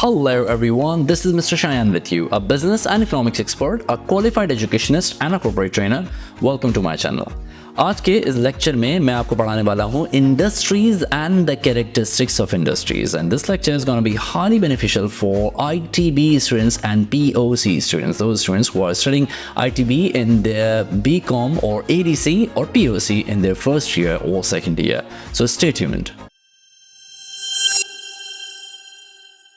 Hello everyone, this is Mr. Shayan with you, a business and economics expert, a qualified educationist and a corporate trainer. Welcome to my channel. आज के इस lecture में मैं आपको पढ़ाने वाला हूँ industries and the characteristics of industries and this lecture is gonna be highly beneficial for ITB students and POC students, those students who are studying ITB in their BCom or ADC or POC in their first year or second year. So stay tuned.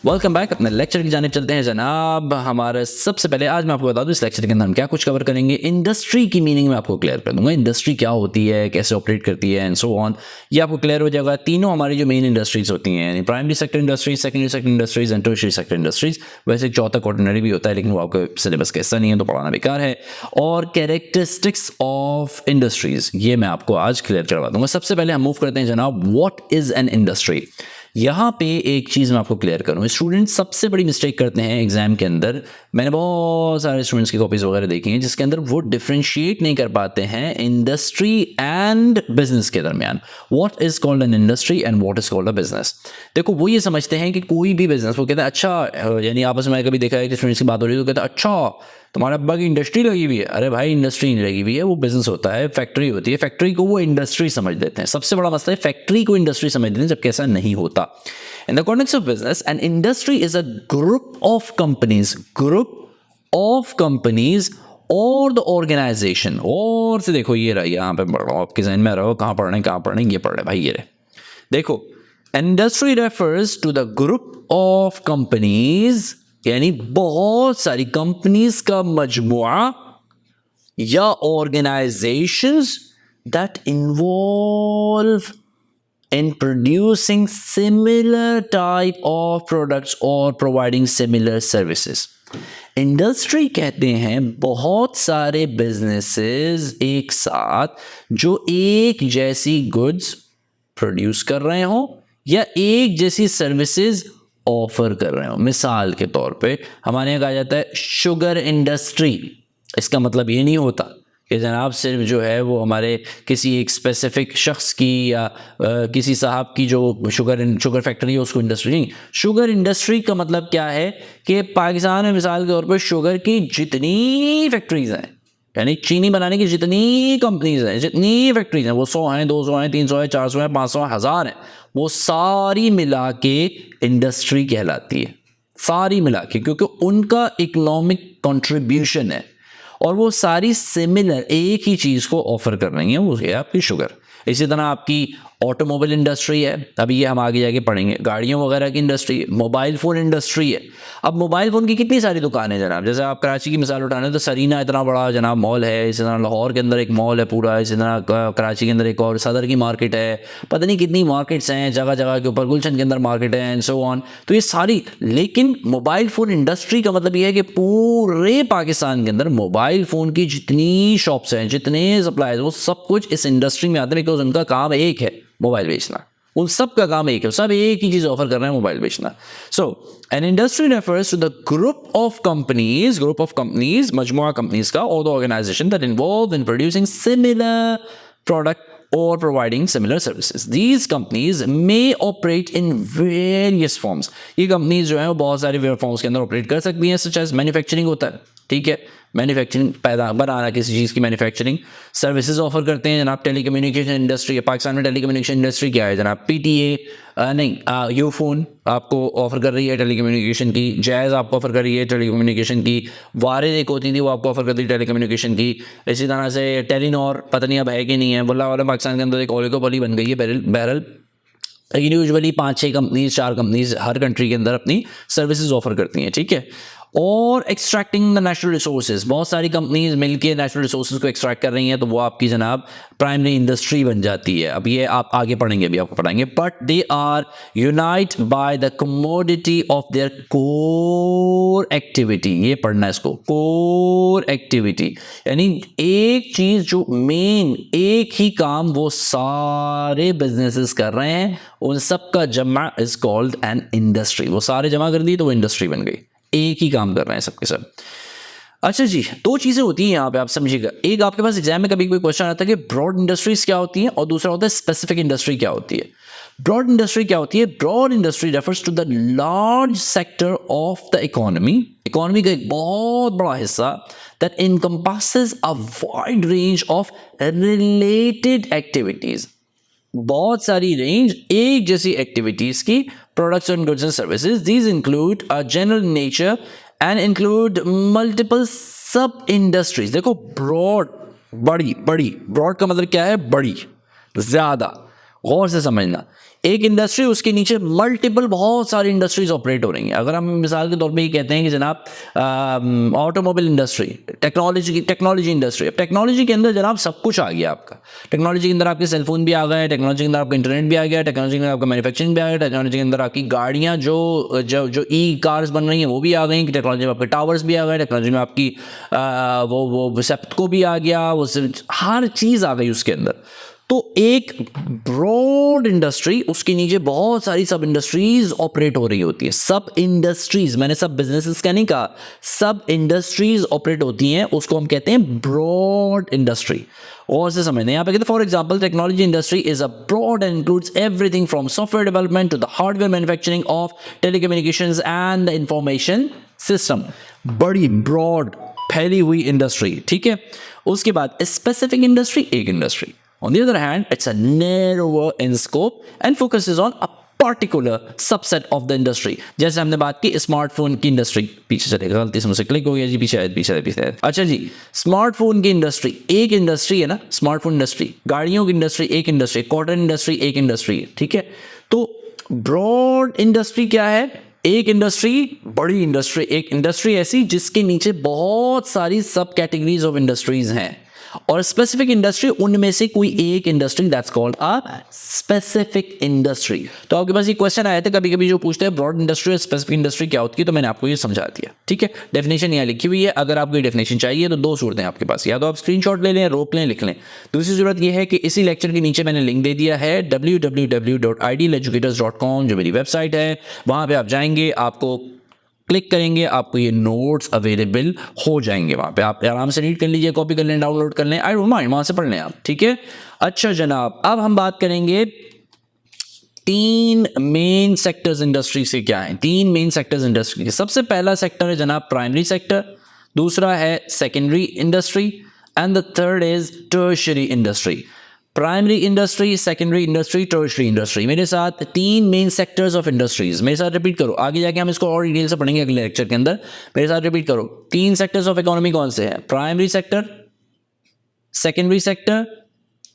Welcome back. अपने lecture की जानिब चलते हैं जनाब। हमारे सबसे पहले आज मैं आपको बता दूं इस लेक्चर के अंदर हम क्या कुछ कवर करेंगे। इंडस्ट्री की मीनिंग मैं आपको क्लियर कर दूंगा, इंडस्ट्री क्या होती है, कैसे ऑपरेट करती है एंड सो ऑन, ये आपको क्लियर हो जाएगा। तीनों हमारी जो मेन इंडस्ट्रीज होती हैं, यानी primary sector industries, secondary sector industries and tertiary sector industries. वैसे एक चौथा क्वार्टरनरी भी होता है लेकिन वो आपको सिलेबस का हिस्सा नहीं है तो पढ़ाना बेकार है। और कैरेक्टरिस्टिक्स ऑफ इंडस्ट्रीज ये मैं आपको आज क्लियर करवा दूंगा। सबसे पहले हम मूव करते हैं जनाब, व्हाट इज एन इंडस्ट्री। यहाँ पे एक चीज़ मैं आपको क्लियर करूँ, स्टूडेंट सबसे बड़ी मिस्टेक करते हैं एग्जाम के अंदर। मैंने बहुत सारे स्टूडेंट्स की कॉपीज वगैरह देखी हैं जिसके अंदर वो डिफरेंशिएट नहीं कर पाते हैं इंडस्ट्री एंड बिजनेस के दरमियान। What is called an industry and what is called a business. देखो वो ये समझते हैं कि कोई भी बिजनेस, वो कहते हैं अच्छा, यानी आपस में कभी देखा है कि स्टूडेंट्स की बात हो रही है तो कहते हैं अच्छा तुम्हारे अब्बा की इंडस्ट्री लगी हुई है। अरे भाई इंडस्ट्री नहीं लगी हुई है, वो बिजनेस होता है, फैक्ट्री होती है। फैक्ट्री को वो इंडस्ट्री समझ देते हैं। सबसे बड़ा मसला है फैक्ट्री को इंडस्ट्री समझ देते हैं, जबकि ऐसा नहीं होता। In the context of business, an industry is a group of companies or the organization। और से देखो ये रहा, यहाँ पे पढ़ रहा हूँ, आपके जहन में रहो कहाँ पढ़ना है, ये पढ़ रहे भाई, ये रहे। देखो industry refers to the group of companies, यानी बहुत सारी कंपनीज का मजमुआ या organisations that involve in producing similar type of products or providing similar services। Industry कहते हैं बहुत सारे बिजनेसेस एक साथ जो एक जैसी गुड्स प्रोड्यूस कर रहे हो या एक जैसी सर्विसेज ऑफर कर रहे हो। मिसाल के तौर पे हमारे यहाँ कहा जाता है शुगर इंडस्ट्री। इसका मतलब ये नहीं होता कि जनाब सिर्फ जो है वो हमारे किसी एक स्पेसिफिक शख्स की या किसी साहब की जो शुगर फैक्ट्री है उसको इंडस्ट्री नहीं। शुगर इंडस्ट्री का मतलब क्या है कि पाकिस्तान में मिसाल के तौर पर शुगर की जितनी फैक्ट्रीज हैं, यानी चीनी बनाने की जितनी कंपनीज हैं, जितनी फैक्ट्रीज हैं, वो 100 हैं, 200 हैं, 300 हैं, 400 हैं, 500 हैं, 1000 हैं, वो सारी मिला के इंडस्ट्री कहलाती है। सारी मिला के, क्योंकि उनका इकोनॉमिक कंट्रीब्यूशन है और वो सारी सिमिलर एक ही चीज़ को ऑफर कर रही हैं, वो है आपकी शुगर। इसी तरह आपकी ऑटोमोबाइल इंडस्ट्री है, अभी ये हम आगे जाके पढ़ेंगे। गाड़ियों वगैरह की इंडस्ट्री है, मोबाइल फ़ोन इंडस्ट्री है। अब मोबाइल फ़ोन की कितनी सारी दुकानें हैं जनाब। जैसे आप कराची की मिसाल उठाने तो सरीना इतना बड़ा जनाब मॉल है, इसी तरह लाहौर के अंदर एक मॉल है पूरा, इसी तरह कराची के अंदर एक और सदर की मार्केट है, पता नहीं कितनी मार्केट्स हैं जगह जगह के ऊपर, गुलशन के अंदर मार्केट है एंड सो ऑन। तो ये सारी, लेकिन मोबाइल फ़ोन इंडस्ट्री का मतलब ये है कि पूरे पाकिस्तान के अंदर मोबाइल फ़ोन की जितनी शॉप्स हैं, जितने सप्लाईज, वो सब कुछ इस इंडस्ट्री में आते हैं बिकॉज उनका काम एक है, मोबाइल बेचना। उन सब का काम एक है, सब एक ही चीज ऑफर कर रहे हैं, मोबाइल बेचना। So an industry refers to the group of companies, मजमुआ कंपनीज का, और the organisation that involve in producing similar product और providing similar services. These companies may operate in various forms. ये कंपनीज जो है वो बहुत सारे फॉर्म्स के अंदर ऑपरेट कर सकती हैं, सच एज मैन्युफैक्चरिंग होता है, ठीक है, मैन्युफैक्चरिंग, पैदा बनाना किसी चीज़ की मैन्युफैक्चरिंग। सर्विसेज ऑफर करते हैं जनाब, टेलीकम्युनिकेशन इंडस्ट्री है। पाकिस्तान में टेलीकम्युनिकेशन इंडस्ट्री क्या है जनाब, PTA यूफोन आपको ऑफर कर रही है टेलीकम्युनिकेशन की, जैज़ आपको ऑफर कर रही है टेलीकम्युनिकेशन की, वारिद एक होती थी वो आपको ऑफर करती है टेलीकम्युनिकेशन की। इसी तरह से टेलीनॉर, पता नहीं अब है कि नहीं है, बोला वाला पाकिस्तान के अंदर एक ओलिगोपोली बन गई है बहरल, लेकिन यूजुअली 5-6 कंपनीज, 4 कंपनीज हर कंट्री के अंदर अपनी सर्विसेज ऑफर करती हैं, ठीक है। और एक्सट्रैक्टिंग द नेचुरल रिसोर्सेज, बहुत सारी कंपनीज मिलके नेचुरल रिसोर्सेज को एक्सट्रैक्ट कर रही हैं, तो वो आपकी जनाब प्राइमरी इंडस्ट्री बन जाती है। अब ये आप आगे पढ़ेंगे, अभी आपको पढ़ाएंगे। But they are unite by the commodity of their core activity. ये पढ़ना है इसको, कोर एक्टिविटी, यानी एक चीज जो मेन, एक ही काम वो सारे बिजनेसेस कर रहे हैं, उन सब का जमा इज कॉल्ड एन इंडस्ट्री। वो सारे जमा कर दी तो वो इंडस्ट्री बन गई, एक ही काम कर रहे हैं सबके सब। अच्छा जी, दो चीज़ें होती हैं यहाँ पे, आप समझिएगा। एक आपके पास एग्जाम में कभी कोई क्वेश्चन आता है कि ब्रॉड इंडस्ट्रीज क्या होती हैं, और दूसरा होता है स्पेसिफिक इंडस्ट्री क्या होती है। ब्रॉड इंडस्ट्री क्या होती है? Broad industry refers to the large sector of the economy, economy का एक बहुत बड़ा हिस्सा that encompasses a wide range of related activities, बहुत सारी रेंज एक जैसी एक्टिविटीज की, products and goods and services. These include a general nature and include multiple सब इंडस्ट्रीज. देखो ब्रॉड, बड़ी बड़ी, ब्रॉड का मतलब क्या है? बड़ी, ज्यादा. गौर से समझना, एक इंडस्ट्री, उसके नीचे मल्टीपल बहुत सारी इंडस्ट्रीज ऑपरेट हो रही हैं. अगर हम मिसाल के तौर पे ये कहते हैं कि जनाब ऑटोमोबाइल इंडस्ट्री, टेक्नोलॉजी इंडस्ट्री. अब टेक्नोलॉजी के अंदर जनाब सब कुछ आ गया आपका. टेक्नोलॉजी के अंदर आपके सेलफोन भी आ गए, टेक्नोलॉजी के अंदर आपका इंटरनेट भी आ गया, टेक्नोलॉजी के अंदर आपका मैन्युफैक्चरिंग भी आ गया, टेक्नोलॉजी के अंदर आपकी गाड़ियाँ जो ई कार्स बन रही हैं वो भी आ गई, टेक्नोलॉजी में आपके टावर्स भी आ गए, टेक्नोलॉजी में आपकी वो सेप्टको भी आ गया, वो हर चीज़ आ गई उसके अंदर. तो एक ब्रॉड इंडस्ट्री, उसके नीचे बहुत सारी सब इंडस्ट्रीज ऑपरेट हो रही होती है. सब इंडस्ट्रीज, मैंने सब बिजनेसेस का नहीं कहा, सब इंडस्ट्रीज ऑपरेट होती हैं, उसको हम कहते हैं ब्रॉड इंडस्ट्री. और से समझते हैं यहाँ पे कहते हैं for example technology industry is a broad and includes everything from software development to the hardware manufacturing of telecommunications and the information system. बड़ी ब्रॉड फैली हुई इंडस्ट्री. ठीक है. उसके बाद स्पेसिफिक इंडस्ट्री, एक industry. On the other hand, it's a narrower in scope and focuses on a particular subset of the industry. जैसे हमने बात की स्मार्टफोन की इंडस्ट्री, पीछे चलेगा, गलती से मुझसे क्लिक हो गया जी, पीछे. अच्छा जी, स्मार्टफोन की इंडस्ट्री एक इंडस्ट्री है ना, स्मार्टफोन इंडस्ट्री. गाड़ियों की इंडस्ट्री एक इंडस्ट्री, कॉटन इंडस्ट्री एक इंडस्ट्री है. ठीक है. तो ब्रॉड इंडस्ट्री क्या है? एक इंडस्ट्री, बड़ी इंडस्ट्री, एक इंडस्ट्री ऐसी जिसके नीचे बहुत सारी सब कैटेगरीज ऑफ इंडस्ट्रीज हैं. और स्पेसिफिक इंडस्ट्री उनमें से कोई एक industry, that's called a specific industry. तो आपके पास ये क्वेश्चन आया था कभी कभी जो पूछते हैं ब्रॉड इंडस्ट्री और स्पेसिफिक इंडस्ट्री क्या होती है, तो मैंने आपको ये समझा दिया. ठीक है. डेफिनेशन यहाँ लिखी हुई है. अगर आपको ये डेफिनेशन चाहिए तो दो सूरतें आपके पास, या तो आप स्क्रीनशॉट ले लें, रोक लें, लिख लें. दूसरी सूरत ये है कि इसी लेक्चर के नीचे मैंने लिंक दे दिया है www.idealeducators.com, जो मेरी वेबसाइट है. वहाँ पे आप जाएंगे, आपको क्लिक करेंगे, आपको ये नोट्स अवेलेबल हो जाएंगे. वहाँ पे आप आराम से रीड कर लीजिए, कॉपी कर लें, डाउनलोड कर लें, आई डोंट माइंड, वहाँ से पढ़ लें आप. ठीक है. अच्छा जनाब, अब हम बात करेंगे तीन मेन सेक्टर्स इंडस्ट्री से. क्या है तीन मेन सेक्टर्स इंडस्ट्री के? सबसे पहला सेक्टर है जनाब प्राइमरी सेक्टर, दूसरा है secondary industry, and the third is tertiary industry. Primary industry, secondary industry, tertiary industry. मेरे साथ तीन मेन सेक्टर्स ऑफ इंडस्ट्रीज. मेरे साथ रिपीट करो, आगे जाके हम इसको और डिटेल से पढ़ेंगे अगले लेक्चर के अंदर. मेरे साथ रिपीट करो, तीन सेक्टर्स ऑफ इकोनॉमी कौन से हैं? Primary sector, secondary sector,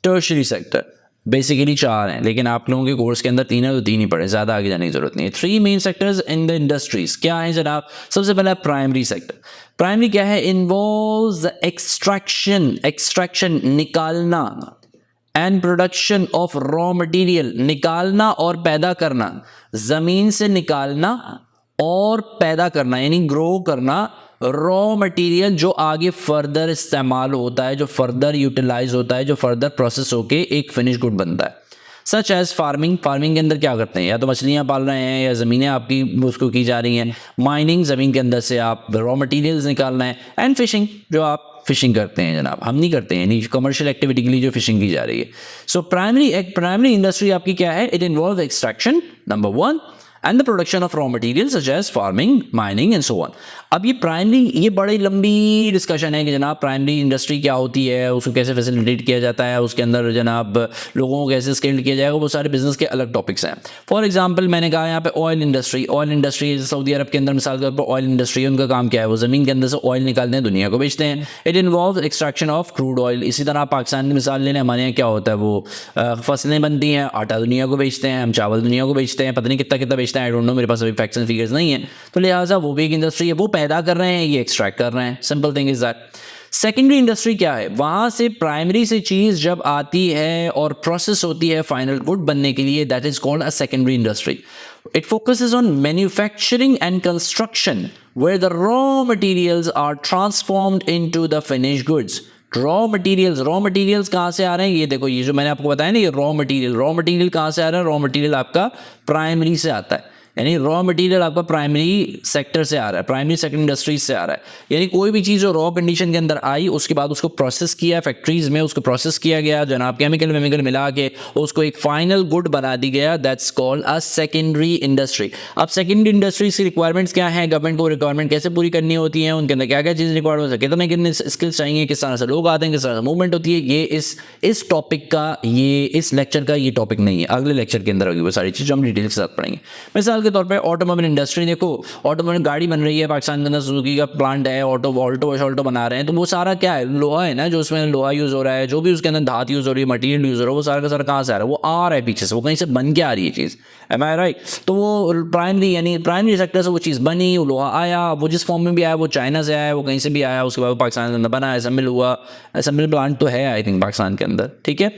tertiary sector. Basically चार हैं, लेकिन आप लोगों के कोर्स के अंदर तीन है तो तीन ही पढ़े, ज्यादा आगे जाने की जरूरत नहीं है. Three main sectors in the industries. क्या है जनाब? सबसे पहला प्राइमरी सेक्टर. प्राइमरी क्या है? इन्वॉल्व्स एक्सट्रैक्शन, निकालना, and production of raw material, निकालना और पैदा करना, जमीन से निकालना और पैदा करना, यानी ग्रो करना रॉ मटेरियल जो आगे फर्दर इस्तेमाल होता है, जो फर्दर यूटिलाइज होता है, जो फर्दर प्रोसेस होके एक फिनिश गुड बनता है. सच एज फार्मिंग, फार्मिंग के अंदर क्या करते हैं? या तो मछलियाँ पाल रहे हैं, या ज़मीनें आपकी उसको की जा रही हैं. माइनिंग, ज़मीन के अंदर से आप रॉ मटेरियल्स निकालना है. एंड फिशिंग, जो आप फिशिंग करते हैं जनाब, हम नहीं करते हैं, यानी कमर्शियल एक्टिविटी के लिए जो फिशिंग की जा रही है. सो प्राइमरी इंडस्ट्री आपकी क्या है? It involve extraction number one and the production of raw material such as farming, mining and so on. अब ये प्राइमरी, ये बड़ी लंबी डिस्कशन है कि जनाब प्राइमरी इंडस्ट्री क्या होती है, उसको कैसे फैसिलिटेट किया जाता है, उसके अंदर जनाब लोगों को कैसे स्किल्ड किया जाएगा, वो सारे बिजनेस के अलग टॉपिक्स हैं. फॉर एग्जांपल मैंने कहा यहाँ पे oil industry. Oil industry Saudi Arab के अंदर मिसाल के तौर पर ऑयल इंडस्ट्री, उनका काम क्या है? वो ज़मीन के अंदर से ऑयल निकालते हैं, दुनिया को बेचते हैं. It involve extraction of crude oil. इसी तरह पाकिस्तान की मिसाल लेने, हमारे यहाँ क्या होता है, वो फसलें बनती हैं, आटा दुनिया को बेचते हैं, हम चावल दुनिया को बेचते हैं, पता नहीं कितना कितना बेचते हैं, आई डोंट नो, मेरे पास फैक्ट्स एंड फिगर्स नहीं है. तो लिहाजा वो भी एक इंडस्ट्री है, वो पैदा कर रहे हैं, ये एक्सट्रैक्ट कर रहे हैं. Simple thing is that. Secondary industry क्या है? वहां से प्राइमरी से चीज जब आती है और प्रोसेस होती है फाइनल गुड बनने के लिए, that is called a secondary industry. It focuses on manufacturing and construction where the raw materials are transformed into the finished goods. Raw materials कहाँ से आ रहे हैं? ये देखो, ये जो मैंने आपको बताया ना, ये रॉ मटेरियल कहाँ से आ रहा है? रॉ मटेरियल आपका प्राइमरी से आता है. यानी रॉ मटेरियल आपका प्राइमरी सेक्टर से आ रहा है, प्राइमरी सेक्टर इंडस्ट्रीज से आ रहा है। यानी कोई भी चीज़ जो रॉ कंडीशन के अंदर आई उसके बाद उसको प्रोसेस किया फैक्ट्रीज में, उसको प्रोसेस किया गया जनाब, केमिकल मिला के उसको एक फाइनल गुड बना दी गया, that's called a secondary industry. अब सेकेंडरी इंडस्ट्री की रिक्वायरमेंट्स क्या है, गवर्नमेंट को रिक्वायरमेंट कैसे पूरी करनी होती है, उनके अंदर क्या क्या चीज़ रिक्वायर्ड हो, कितने स्किल्स चाहिए, किस तरह से लोग आते हैं, किस तरह से मूवमेंट होती है, ये इस टॉपिक का, ये इस लेक्चर का ये टॉपिक नहीं है। अगले लेक्चर के अंदर होगी वो सारी चीज़, हम डिटेल के साथ पढ़ेंगे। मिसाल के तौर पे ऑटोमोबाइल इंडस्ट्री देखो, ऑटोमोबाइल गाड़ी बन रही है पाकिस्तान के अंदर, सुजुकी का प्लांट है, ऑल्टो बना रहे हैं, तो वो सारा क्या है, लोहा है ना, जो उसमें लोहा यूज़ हो रहा है, जो भी उसके अंदर धात यूज़ हो रही है, मटीरियल यूज़ हो रहा है, वो सारा का सारा कहाँ से आ रहा है, वो आ रहा है पीछे से, वो कहीं से बन के आ रही है चीज़, एम आई राइट। तो वो प्राइमरी सेक्टर से वो चीज़ बनी, वो लोहा आया, वो जिस फॉर्म में भी आया, वो चाइना से आया, वो कहीं से भी आया, उसके बाद पाकिस्तान के अंदर बना, असेंबल हुआ, असेंबल प्लांट तो है आई थिंक पाकिस्तान के अंदर, ठीक है।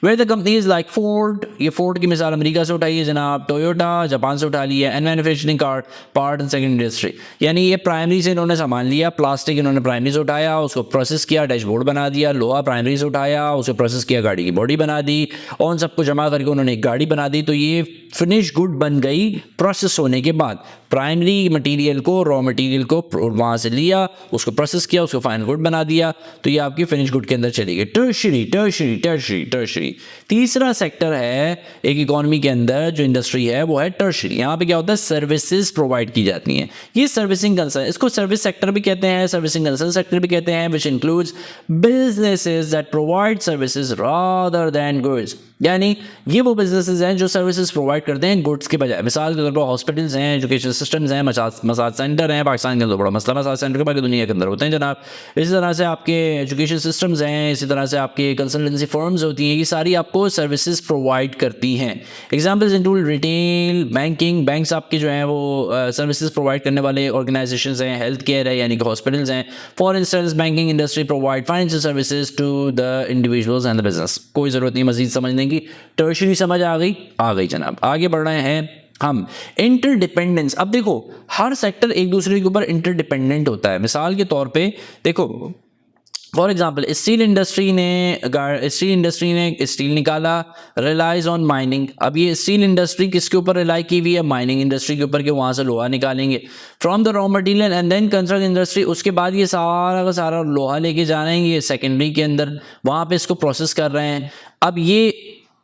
Where the companies like Ford, ये फोर्ड की मिसाल अमेरिका से उठाई है जनाब, टोयोटा जापान से उठा लिया, and manufacturing part and second industry, यानी ये प्राइमरी से इन्होंने सामान लिया, प्लास्टिक इन्होंने प्राइमरी से उठाया, उसको प्रोसेस किया, डैशबोर्ड बना दिया, लोहा प्राइमरी से उठाया, उसको प्रोसेस किया, गाड़ी की बॉडी बना दी, और उन सबको जमा करके उन्होंने एक गाड़ी बना दी। तो ये फिनिश गुड बन गई प्रोसेस होने के बाद। प्राइमरी मटेरियल को, रॉ मटेरियल को वहाँ से लिया, उसको प्रोसेस किया, उसको फाइनल गुड बना दिया, तो ये आपकी फिनिश गुड के अंदर चली गई। टर्शरी तीसरा सेक्टर है एक इकोनॉमी के अंदर जो इंडस्ट्री है वो है टर्शरी। यहाँ पे क्या होता है, सर्विसेज प्रोवाइड की जाती हैं, ये सर्विसिंग कंसर्न, इसको सर्विस सेक्टर भी कहते हैं, सर्विसिंग कंसर्न सेक्टर भी कहते हैं, which includes businesses that provide services rather than goods. यानी ये वो बिजनेसेस हैं जो सर्विसेज प्रोवाइड करते हैं गुड्स के बजाय। मिसाल के तौर पर हॉस्पिटल्स हैं, एजुकेशन सिस्टम्स हैं, मसाज सेंटर हैं, पाकिस्तान के अंदर बड़ा मसला मसाज सेंटर के बाकी दुनिया के अंदर होते हैं जनाब। इसी तरह से आपके एजुकेशन सिस्टम्स हैं, इसी तरह से आपके कंसल्टेंसी फर्म्स होती हैं, ये सारी आपको सर्विसेज प्रोवाइड करती हैं। Examples include retail, banking, banks आपके जो हैं वो सर्विसेज प्रोवाइड करने वाले ऑर्गेनाइजेशंस हैं, हेल्थ केयर है यानी कि हॉस्पिटल्स हैं। For instance banking industry provide financial services to the individuals and the business. कोई ज़रूरत नहीं मजीद समझने की, टर्शरी समझ आ गई जनाब। आगे बढ़ रहे हैं हम, इंटरडिपेंडेंस। अब देखो हर सेक्टर एक दूसरे के ऊपर इंटरडिपेंडेंट होता है। मिसाल के तौर पे देखो, फॉर एग्जाम्पल स्टील इंडस्ट्री ने स्टील निकाला, रिलाइज ऑन माइनिंग। अब ये स्टील इंडस्ट्री किसके ऊपर रिलाई की हुई है, माइनिंग इंडस्ट्री के ऊपर, के वहाँ से लोहा निकालेंगे from the raw material and then construction industry. उसके बाद ये सारा का सारा लोहा लेके जा रहे हैं ये सेकेंडरी के अंदर, वहाँ पे इसको प्रोसेस कर रहे हैं। अब ये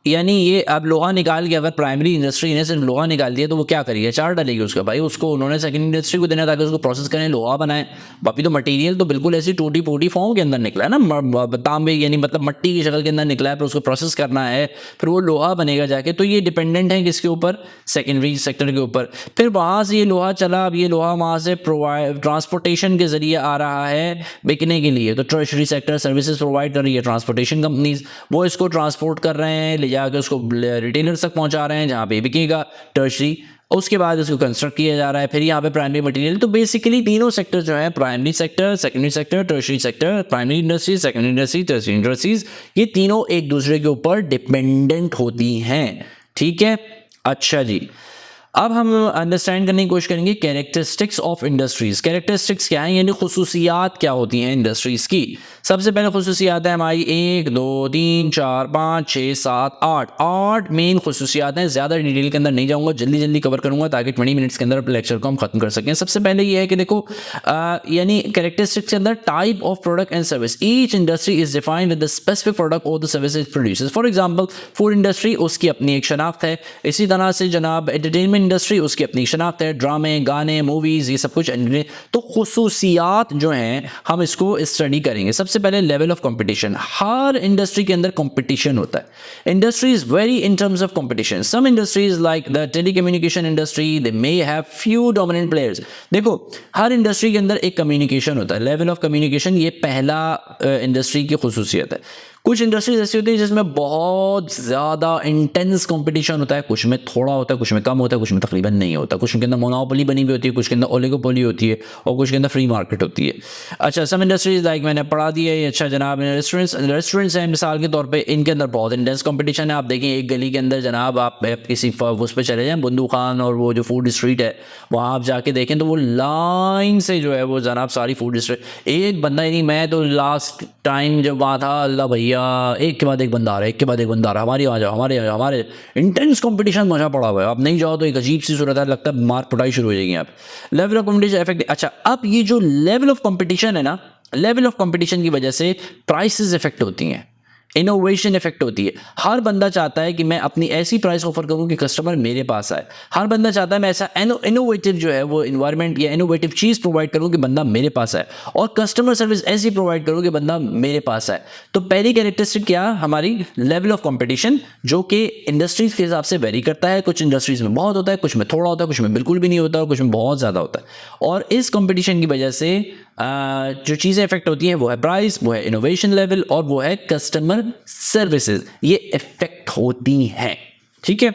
यानी ये अब लोहा निकाल के, अगर प्राइमरी इंडस्ट्री ने सिर्फ लोहा निकाल दिया तो वो क्या करेगी, चार डालेगी उसका, भाई उसको उन्होंने सेकंड इंडस्ट्री को देना ताकि उसको प्रोसेस करें, लोहा बनाए। बाकी तो मटेरियल तो बिल्कुल ऐसी टूटी फूटी फॉर्म के अंदर निकला है ना, तांबे यानी मतलब मट्टी की शक्ल के अंदर निकला है, फिर उसको प्रोसेस करना है, फिर वो लोहा बनेगा जाके। तो ये डिपेंडेंट है किसके ऊपर, सेकेंडरी सेक्टर के ऊपर। फिर वहाँ से ये लोहा चला, अब ये लोहा वहाँ से ट्रांसपोर्टेशन के जरिए आ रहा है बिकने के लिए, तो टर्शरी सेक्टर सर्विसेज प्रोवाइड कर रही है, ट्रांसपोर्टेशन कंपनीज वो इसको ट्रांसपोर्ट कर रहे हैं, ले जाकर उसको रिटेलर्स तक पहुंचा रहे हैं जहाँ पे बिकेगा टर्शरी। उसके बाद इसको कंस्ट्रक्ट किया जा रहा है, फिर यहाँ पे प्राइमरी मटेरियल। तो बेसिकली तीनों सेक्टर जो है, primary sector, secondary sector, tertiary sector, primary industry, secondary industry, tertiary industries, ये तीनों एक दूसरे के ऊपर डिपेंडेंट होती हैं। ठीक है, अच्छा जी, अब हम अंडरस्टैंड करने की कोशिश करेंगे कैरेक्टरिस्टिक्स ऑफ इंडस्ट्रीज। कैरेक्टरिस्टिक्स क्या है, यानी खुसूसियात क्या होती हैं इंडस्ट्रीज की। सबसे पहले खुसूसियात है हमारी 1 2 3 4 5 6 7 8 मेन खुसूसियात हैं। ज़्यादा डिटेल के अंदर नहीं जाऊँगा, जल्दी जल्दी कवर करूँगा ताकि 20 मिनट्स के अंदर लेक्चर को हम खत्म कर सकें। सबसे पहले ये है कि देखो यानी कैरेक्टरिस्टिक्स के अंदर type of product and service. Each industry is defined with the specific product और the service it produces. For example food industry, उसकी अपनी एक शनाख्त है। इसी तरह से जनाब एंटरटेनमेंट इंडस्ट्री, उसकी अपनी शनाख्त है, ड्रामे, गाने, मूवीज़, ये सब कुछ। तो खुसूसियात जो हैं हम इसको स्टडी करेंगे। सबसे पहले लेवल ऑफ कंपटीशन। हर इंडस्ट्री के अंदर कंपटीशन होता है। Industry is very in terms of competition. Some industries like the telecommunication industry they may have few dominant players. देखो हर इंडस्ट्री के अंदर एक कम्युनिकेशन होता है, लेवल ऑफ कम्युनिकेशन, ये पहला इंडस्ट्री की खुसूसियत है। कुछ इंडस्ट्रीज ऐसी होती है जिसमें बहुत ज़्यादा इंटेंस कंपटीशन होता है, कुछ में थोड़ा होता है, कुछ में कम होता है, कुछ में तकरीबन नहीं होता। कुछ के अंदर मोनोपोली बनी हुई होती है, कुछ के अंदर ओलिगोपोली होती है, और कुछ के अंदर फ्री मार्केट होती है। अच्छा, सम इंडस्ट्रीज लाइक मैंने पढ़ा दिया है। अच्छा जनाब, रेस्टोरेंट्स हैं मिसाल के तौर पर, इनके अंदर बहुत इंटेंस कंपटीशन है। आप देखें एक गली के अंदर जनाब आप किसी उस पर चले जाएँ, बंदू खान और वो जो फूड स्ट्रीट है वहाँ आप जाके देखें तो वो लाइन से जो है वो जनाब सारी फूड स्ट्रीट, एक बंदा ही नहीं। मैं तो लास्ट टाइम जब वहाँ था, अल्लाह भैया भैया एक के बाद एक बंदा आ रहा है, एक के बाद एक बंदा आ रहा है, हमारे आ जाओ, हमारे आ जाओ, हमारे इंटेंस कंपटीशन मजा पड़ा हुआ है, आप नहीं जाओ तो एक अजीब सी सूरत है, लगता है मार पिटाई शुरू हो जाएगी आप। Level of competition effect. अच्छा, अब ये जो लेवल ऑफ कंपटीशन है ना, लेवल ऑफ कंपटीशन की वजह से प्राइसेस इफेक्ट होती हैं, इनोवेशन इफेक्ट होती है। हर बंदा चाहता है कि मैं अपनी ऐसी प्राइस ऑफर करूं कि कस्टमर मेरे पास आए। हर बंदा चाहता है मैं ऐसा इनोवेटिव जो है वो इन्वायरमेंट या इनोवेटिव चीज़ प्रोवाइड करूं कि बंदा मेरे पास आए, और कस्टमर सर्विस ऐसी प्रोवाइड करूं कि बंदा मेरे पास आए। तो पहली कैरेक्टरिस्टिक क्या, हमारी लेवल ऑफ कंपटीशन, जो कि इंडस्ट्रीज के हिसाब से वेरी करता है। कुछ इंडस्ट्रीज में बहुत होता है, कुछ में थोड़ा होता है, कुछ में बिल्कुल भी नहीं होता और कुछ में बहुत ज़्यादा होता है। और इस कंपटीशन की वजह से जो चीज़ें इफेक्ट होती हैं वो है प्राइस, वो है इनोवेशन लेवल और वो है कस्टमर सर्विसेज, ये इफेक्ट होती हैं। ठीक है,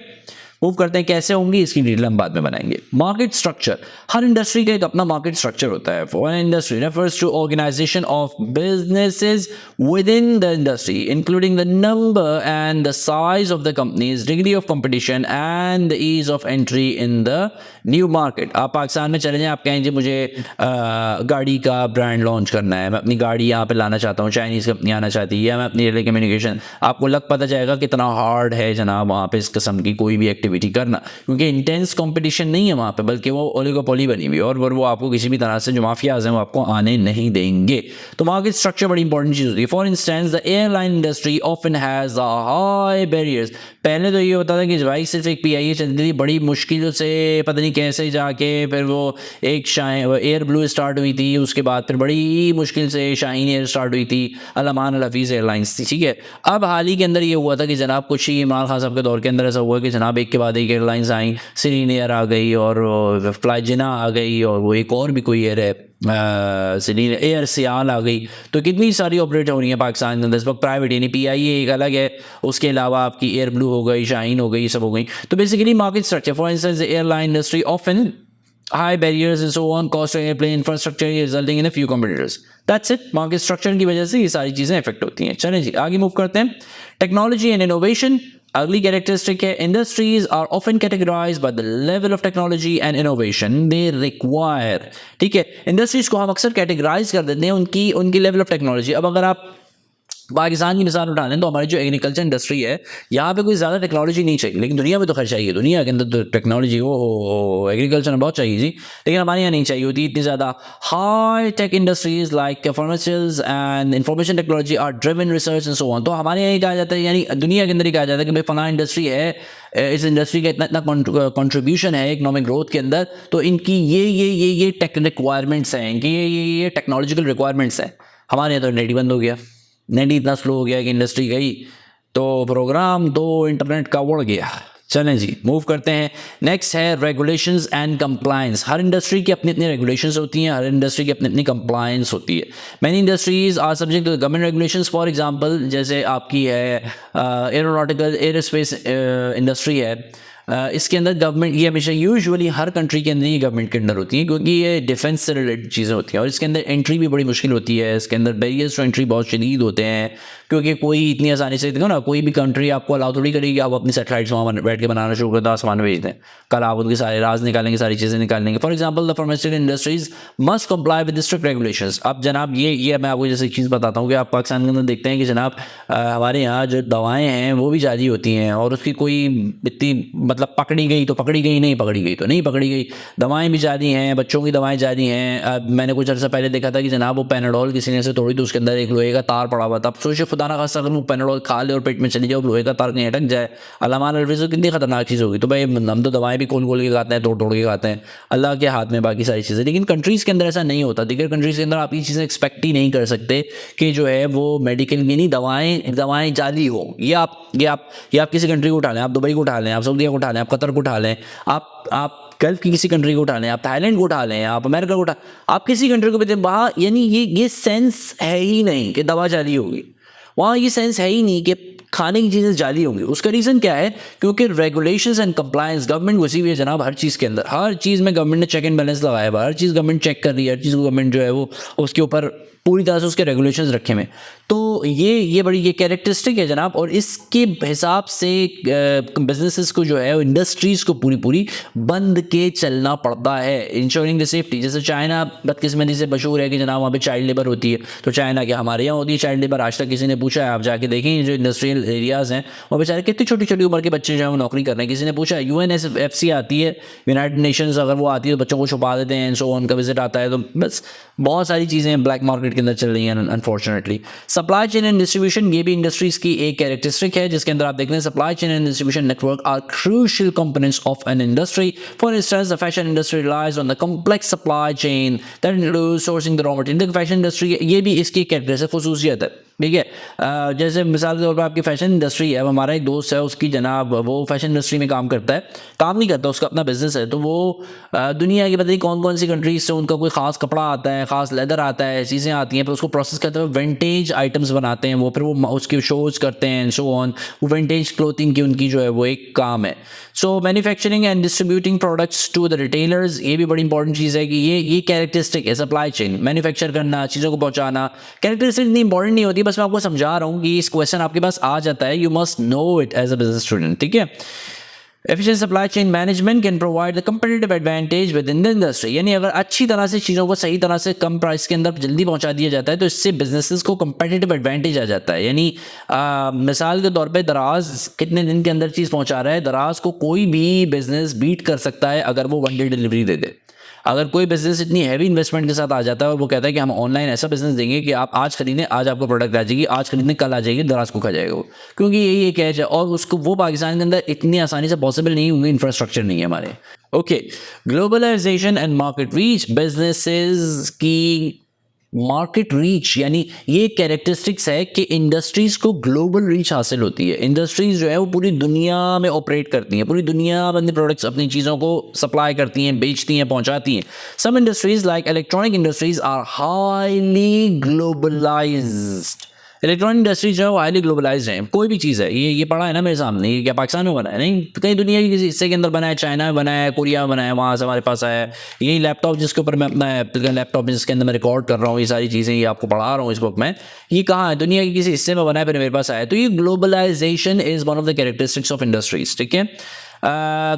मूव करते हैं कैसे होंगी इसकी डिटेल हम बाद में बनाएंगे। मार्केट स्ट्रक्चर, हर इंडस्ट्री का एक अपना मार्केट स्ट्रक्चर होता है। For an industry refers to organisation of businesses within the industry including the number and the size of the companies, degree of competition and the ease of entry in the new market. आप पाकिस्तान में चले जाएं, आप कहें जी मुझे गाड़ी का brand launch करना है, मैं अपनी गाड़ी यहाँ पे लाना चाहता हूँ, चाइनीज़ कंपनी आना चाहती है, या मैं अपनी टेली कम्युनिकेशन, आपको लग पता जाएगा कितना हार्ड है जनाब वहाँ पे इस किस्म की कोई भी एक्टिविटी करना, क्योंकि इंटेंस कंपटीशन नहीं है वहाँ पे, बल्कि वो ओलिगोपोली बनी हुई है, और वो आपको किसी भी तरह से जो माफियाज हैं वो आपको आने नहीं देंगे। तो मार्केट स्ट्रक्चर बड़ी इंपॉर्टेंट चीज़ होती है। For instance the airline industry often has high barriers. पहले तो ये होता था कि भाई सिर्फ एक PIA चलती थी, बड़ी मुश्किल से पता नहीं कैसे जाके फिर वो एक एयर ब्लू स्टार्ट हुई थी, उसके बाद फिर बड़ी मुश्किल से शाहीन एयर स्टार्ट हुई थी, अल-अमान अल-हफीज़ एयरलाइंस थी। ठीक है, अब हाल ही के अंदर ये हुआ था कि जनाब कुछ ही इमरान खान साहब के दौर के अंदर ऐसा हुआ कि जनाब एक के बाद एक एयरलाइंस आई, सीरीन एयर आ गई और फ्लाई जिना आ गई, और वो एक और भी कोई एयर है सीरीन एयर सियाल आ गई। तो कितनी सारी ऑपरेट हो रही है पाकिस्तान के अंदर इस वक्त प्राइवेट, यानी PIA एक अलग है, उसके अलावा आपकी एयर ब्लू हो गई, शाहीन हो गई, सब हो गई। तो basically market structure, for instance airline industry often high barriers and so on, cost of airplane infrastructure resulting in a few competitors. That's it. Market structure की वजह से ये सारी चीज़ें इफेक्ट होती हैं। चलें जी आगे मूव करते हैं। टेक्नोलॉजी एंड इनोवेशन, अगली कैरेक्टरिस्टिक है। Industries are often categorised by the level of technology and innovation they require. ठीक है, इंडस्ट्रीज को हम अक्सर कैटेगराइज कर देते हैं उनकी लेवल ऑफ टेक्नोलॉजी। अब अगर आप पाकिस्तान की मिसाल उठा लें तो हमारी जो एग्रीकल्चर इंडस्ट्री है, यहाँ पे कोई ज़्यादा टेक्नोलॉजी नहीं चाहिए, लेकिन दुनिया में तो खैर चाहिए, दुनिया के अंदर तो टेक्नोलॉजी वो एग्रीकल्चर में बहुत चाहिए जी, लेकिन हमारे यहाँ नहीं चाहिए होती इतनी ज़्यादा। High tech industries like pharmaceuticals and information technology are driven research and so on. तो हमारे यहाँ कहा जाता है, यानी दुनिया के अंदर ही कहा जाता है कि भाई फलां इंडस्ट्री है, इस इंडस्ट्री का इतना कंट्रीब्यूशन है इकोनॉमिक ग्रोथ के अंदर, तो इनकी ये टेक रिक्वायरमेंट्स हैं, इनकी ये टेक्नोलॉजिकल रिक्वायरमेंट्स हैं। हमारे यहाँ तो नेट ही बंद हो गया, नेट इतना स्लो हो गया कि इंडस्ट्री गई तो प्रोग्राम तो इंटरनेट का उड़ गया। चलें जी मूव करते हैं। नेक्स्ट है regulations and compliance. Her industry की अपनी अपनी रेगुलेशंस होती हैं, हर इंडस्ट्री की अपनी अपनी कंप्लायंस होती है। Many industries are subject to government regulations. For example जैसे आपकी है एरोनॉटिकल एरोस्पेस इंडस्ट्री है, इसके अंदर गवर्नमेंट, ये हमेशा यूजुअली हर कंट्री के अंदर ये गवर्नमेंट के अंदर होती है, क्योंकि ये डिफेंस से रिलेटेड चीज़ें होती हैं, और इसके अंदर एंट्री भी बड़ी मुश्किल होती है, इसके अंदर बैरियर्स टू एंट्री बहुत शदीद होते हैं, क्योंकि कोई इतनी आसानी से, देखो ना, कोई भी कंट्री आपको अलाउ थोड़ी करेगी आप अपनी सैटेलाइट्स वहाँ बैठ के बनाना शुरू कर दो, आसमान भेज दें, कल आप उनके सारे राज निकालेंगे, सारी चीज़ें निकालेंगे। For example the pharmaceutical industries must comply with strict regulations. अब जनाब ये मैं आपको जैसे एक चीज़ बताता हूँ कि आप पाकिस्तान के अंदर देखते हैं कि जनाब हमारे यहाँ जो दवाएँ हैं वो भी जारी होती हैं, और उसकी कोई इतनी मतलब पकड़ी गई तो पकड़ी गई, नहीं पकड़ी गई तो नहीं पकड़ी गई। दवाएं भी जारी हैं, बच्चों की दवाएं जारी हैं। मैंने कुछ अर्सा पहले देखा था कि जनाब वो पैनाडोल किसी ने से तोड़ी तो उसके अंदर एक लोहे का तार पड़ा हुआ था। अब सोचिए खुदा ना खास्ता अगर वो पैनाडोल खा ले और पेट में चली जाए, लोहे का तार कहीं अटक जाए, अल्लाह अलविज़, कितनी खतरनाक चीज़ होगी। तो भाई हम तो दवाएं भी खोल के खाते हैं, तोड़ के खाते हैं, अल्लाह के हाथ में बाकी सारी चीज़ें। लेकिन कंट्रीज़ के अंदर ऐसा नहीं होता। दीगर कंट्रीज़ के अंदर आप ये चीज़ें एक्सपेक्ट ही नहीं कर सकते कि जो है वो मेडिकल की नहीं दवाएँ जाली हो। ये आप किसी कंट्री को उठा लें, आप दुबई को उठा लें, आप सऊदीया को उठा लें, आप कतर को उठा लें, आप गल्फ की किसी कंट्री को उठा लें, आप थाईलैंड को उठा लें, आप अमेरिका को आप किसी कंट्री को भी दें, यानी ये सेंस है ही नहीं कि दवा जाली होगी। वहाँ ये सेंस है ही नहीं कि खाने की चीज़ें जाली होंगी। उसका रीज़न क्या है? क्योंकि रेगुलेशंस एंड कंप्लायंस गवर्नमेंट घुसी हुई है जनाब हर चीज़ के अंदर। हर चीज़ में गवर्नमेंट ने चेक एंड बैलेंस लगाया हुआ है, हर चीज़ गवर्नमेंट चेक कर रही है, हर चीज़ को गवर्नमेंट जो है वो उसके ऊपर पूरी तरह से उसके रेगुलेशंस रखे हुए। तो ये बड़ी ये कैरेक्टरिस्टिक है जनाब, और इसके हिसाब से बिजनेसेस को जो है इंडस्ट्रीज़ को पूरी बंद के चलना पड़ता है, इंश्योरिंग द सेफ्टी। जैसे चाइना बदकिस्मती से मशहूर है कि जनाब वहाँ पे चाइल्ड लेबर होती है, तो चाइना क्या हमारे यहाँ होती है चाइल्ड लेबर? आज तक किसी ने पूछा है? आप जाके देखें जो इंडस्ट्रियल एरियाज़ हैं वहाँ बेचारे कितनी छोटी छोटी उम्र के बच्चे जो है वो नौकरी कर रहे हैं। किसी ने पूछा? UNFCCC आती है, यूनाइटेड नेशंस, अगर वो आती है तो बच्चों को छुपा देते हैं, सो उनका विजिट आता है, तो बस बहुत सारी चीज़ें ब्लैक मार्केट के अंदर चल रही हैं unfortunately. Supply chain and distribution, ये भी इंडस्ट्रीज़ की एक कैरेक्टरिस्टिक है, जिसके अंदर आप देख लें supply chain and distribution network are crucial components of an industry. For instance the fashion industry relies on the complex supply chain that includes sourcing the raw material. Fashion industry ये भी इसकी characteristic खसूसियत है, ठीक है। जैसे मिसाल के तौर पर आपकी फैशन इंडस्ट्री है, अब हमारा एक दोस्त है उसकी जनाब वो फैशन इंडस्ट्री में काम करता है, काम नहीं करता, उसका अपना बिजनेस है, तो वो दुनिया की पता नहीं कौन कौन सी कंट्रीज से उनका कोई ख़ास कपड़ा आता है, ख़ास लेदर आता है, चीज़ें आती हैं, फिर उसको प्रोसेस करते हुए विंटेज आइटम्स बनाते हैं वो, फिर वो उसके शोज़ करते हैं सो ऑन। वो विंटेज क्लोथिंग की उनकी जो है वो एक काम है। So manufacturing and distributing products to the retailers, ये भी बड़ी इंपॉर्टेंट चीज़ है कि ये कैरेक्टरिस्टिक है सप्लाई चेन, मैन्युफैक्चर करना, चीज़ों को पहुँचाना। कैरेक्टरिस्टिक इतनी इंपॉर्टेंट नहीं होती, बस मैं आपको समझा रहा हूँ कि इस क्वेश्चन आपके पास आ जाता है, you must know it as a business student, ठीक है। Efficient supply chain management can provide the competitive advantage within the industry, यानी अगर अच्छी तरह से चीज़ों को सही तरह से कम प्राइस के अंदर जल्दी पहुंचा दिया जाता है तो इससे बिजनेसेस को competitive advantage आ जाता है। यानी मिसाल के तौर पे दराज कितने दिन के अंदर चीज़ पहुंचा रहा है, दराज को कोई भी बिजनेस बीट कर सकता है अगर वो 1 डे डिलीवरी दे दे। अगर कोई बिजनेस इतनी हैवी इन्वेस्टमेंट के साथ आ जाता है और वो कहता है कि हम ऑनलाइन ऐसा बिजनेस देंगे कि आप आज खरीदें आज आपको प्रोडक्ट आ जाएगी, आज खरीदने कल आ जाएगी, दराज को खा जाएगा वो, क्योंकि यही एक एज है, और उसको वो पाकिस्तान के अंदर इतनी आसानी से पॉसिबल नहीं होंगे, इंफ्रास्ट्रक्चर नहीं है हमारे। Okay, globalisation and market reach, businesses की मार्केट रीच, यानी ये कैरेक्टरिस्टिक्स है कि इंडस्ट्रीज़ को ग्लोबल रीच हासिल होती है। इंडस्ट्रीज़ जो है वो पूरी दुनिया में ऑपरेट करती हैं, पूरी दुनिया में प्रोडक्ट्स अपनी चीज़ों को सप्लाई करती हैं, बेचती हैं, पहुंचाती हैं। Some industries like electronic industries are highly globalised. Electronic industry जो है वो हाईली ग्लोबलाइज्ड है। कोई भी चीज़ है, ये पड़ा है ना मेरे सामने, ये क्या पाकिस्तान में बना है? नहीं, कहीं दुनिया के किसी हिस्से के अंदर बना है, चाइना में बना है, कोरिया में बना है, वहाँ से हमारे पास आया है। यही लैपटॉप जिसके ऊपर मैं अपना लैपटॉप जिसके अंदर मैं रिकॉर्ड कर रहा हूँ, ये सारी चीज़ें ये आपको पढ़ा रहा हूँ इस बुक में, ये कहाँ है? दुनिया के किसी हिस्से में बना है, फिर मेरे पास आया है। तो ये globalisation is one of the characteristics of industries, ठीक है।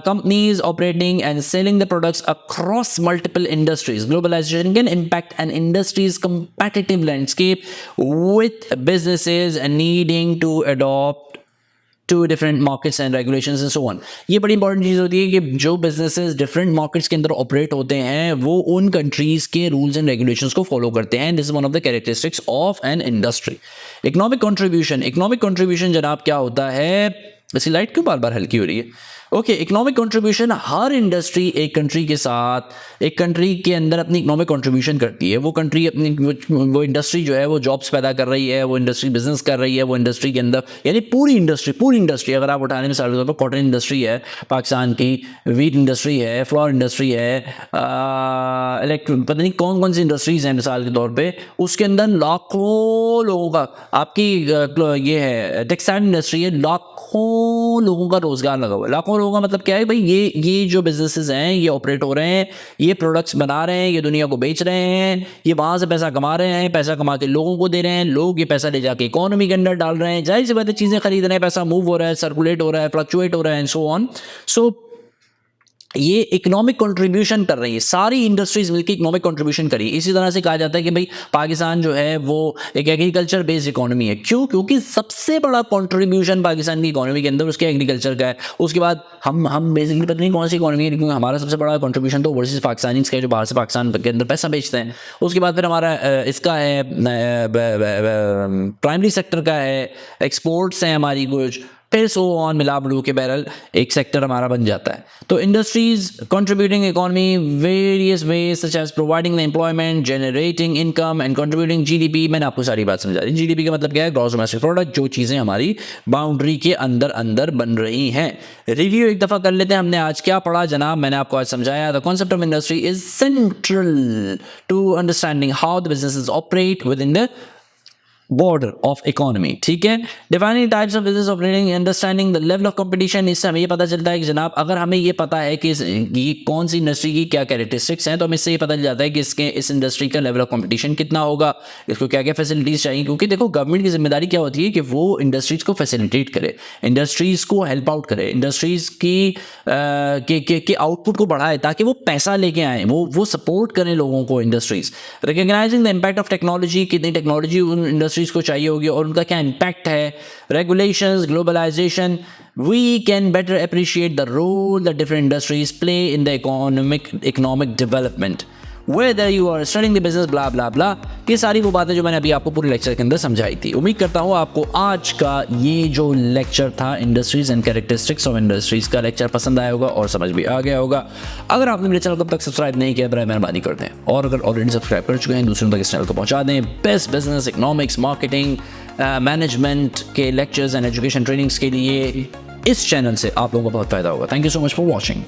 Companies operating and selling the products across multiple industries. Globalization can impact an industry's competitive landscape, with businesses needing to adopt to different markets and regulations and so on. ये बड़ी important चीज़ होती है कि जो businesses different markets के अंदर operate होते हैं वो उन कंट्रीज के रूल्स एंड रेगुलेशंस को फॉलो करते हैं। This is one of the characteristics of an industry. Economic contribution जनाब क्या होता है? इसकी लाइट क्यों बार बार हल्की हो रही है? ओके, इकोनॉमिक कंट्रीब्यूशन, हर इंडस्ट्री एक कंट्री के साथ, एक कंट्री के अंदर अपनी इकोनॉमिक कंट्रीब्यूशन करती है। वो कंट्री अपनी वो इंडस्ट्री जो है वो जॉब्स पैदा कर रही है, वो इंडस्ट्री बिजनेस कर रही है, वो इंडस्ट्री के अंदर यानी पूरी इंडस्ट्री अगर आप उठाने मिसाल के तौर पर कॉटन इंडस्ट्री है पाकिस्तान की, वीट इंडस्ट्री है, फ्लावर इंडस्ट्री है, पता नहीं कौन कौन सी इंडस्ट्रीज़ हैं मिसाल के तौर पर, उसके अंदर लाखों लोगों का, आपकी ये है टेक्सटाइल इंडस्ट्री है, लाखों लोगों का रोजगार लगा हुआ है। लाखों लोगों का मतलब क्या है भाई? ये जो बिजनेसेस हैं ये ऑपरेट हो रहे हैं, ये प्रोडक्ट्स बना रहे हैं, ये दुनिया को बेच रहे हैं, ये वहां से पैसा कमा रहे हैं, पैसा कमा के लोगों को दे रहे हैं, लोग ये पैसा ले जाके इकोनॉमी के अंदर डाल रहे हैं, जाहिर सी बात है चीजें खरीद रहे हैं, पैसा मूव हो रहा है, सर्कुलेट हो रहा है, फ्लक्चुएट हो रहा है एंड सो ऑन। सो ये इकोनॉमिक कंट्रीब्यूशन कर रही है, सारी इंडस्ट्रीज मिलकर इकोनॉमिक कंट्रीब्यूशन करी। इसी तरह से कहा जाता है कि भाई पाकिस्तान जो है वो एक एग्रीकल्चर बेस्ड इकोनॉमी है। क्यों? क्योंकि सबसे बड़ा कंट्रीब्यूशन पाकिस्तान की इकोनॉमी के अंदर उसके एग्रीकल्चर का है। उसके बाद हम बेसिकली पता नहीं कौन सी इकोनॉमी है, लेकिन हमारा सबसे बड़ा कंट्रीब्यूशन तो ओवरसीज पाकिस्तानी का है, जो बाहर से पाकिस्तान के अंदर पैसा बेचते हैं। उसके बाद फिर हमारा इसका है प्राइमरी सेक्टर का है, एक्सपोर्ट्स हैं हमारी कुछ, फिर सो ऑन मिला बलू के बैरल एक सेक्टर हमारा बन जाता है। तो industries contributing economy various ways such as providing the employment, generating income and contributing GDP. मैंने आपको सारी बात समझा दी। जीडीपी का मतलब क्या है? ग्रॉस डोमेस्टिक प्रोडक्ट, जो चीज़ें हमारी बाउंड्री के अंदर अंदर बन रही हैं। रिव्यू एक दफ़ा कर लेते हैं, हमने आज क्या पढ़ा जनाब? मैंने आपको आज समझाया the concept of industry is central to understanding how the businesses operate within the border of economy, ठीक है। Defining types of business operating, understanding the level of competition, इससे हमें ये पता चलता है कि जनाब अगर हमें ये पता है कि ये कौन सी इंडस्ट्री की क्या कैरेक्टरिस्टिक्स हैं, तो हमें इससे ये पता चल जाता है कि इस इंडस्ट्री का लेवल ऑफ कंपटीशन कितना होगा, इसको क्या क्या फैसिलिटीज़ चाहिए। क्योंकि देखो गवर्नमेंट की जिम्मेदारी क्या होती है कि वो इंडस्ट्रीज़ को फैसिलिटेट करे, इंडस्ट्रीज़ को हेल्प आउट करे, इंडस्ट्रीज़ के आउटपुट को बढ़ाए ताकि वो पैसा लेके आए, वो सपोर्ट करें लोगों को। Industries recognising the impact of technology, कितनी टेक्नोलॉजी उन इंडस्ट्रीज़ को चाहिए होगी और उनका क्या इम्पैक्ट है। Regulations, globalisation, we can better appreciate the role that different industries play in the economic development, whether you are studying the business blah blah blah। ये सारी वो बातें जो मैंने अभी आपको पूरे लेक्चर के अंदर समझाई थी। उम्मीद करता हूँ आपको आज का ये जो लेक्चर था industries and characteristics of industries का लेक्चर पसंद आया होगा और समझ भी आ गया होगा। अगर आपने मेरे चैनल को अब तक सब्सक्राइब नहीं किया बराए मेहरबानी कर दें, और अगर ऑलरेडी सब्सक्राइब कर चुके हैं दूसरों तक इस चैनल को पहुँचा दें। Best business, economics, marketing, management के लेक्चर्स एंड एजुकेशन ट्रेनिंग्स के लिए इस चैनल से आप लोगों को बहुत फायदा होगा। Thank you so much for watching.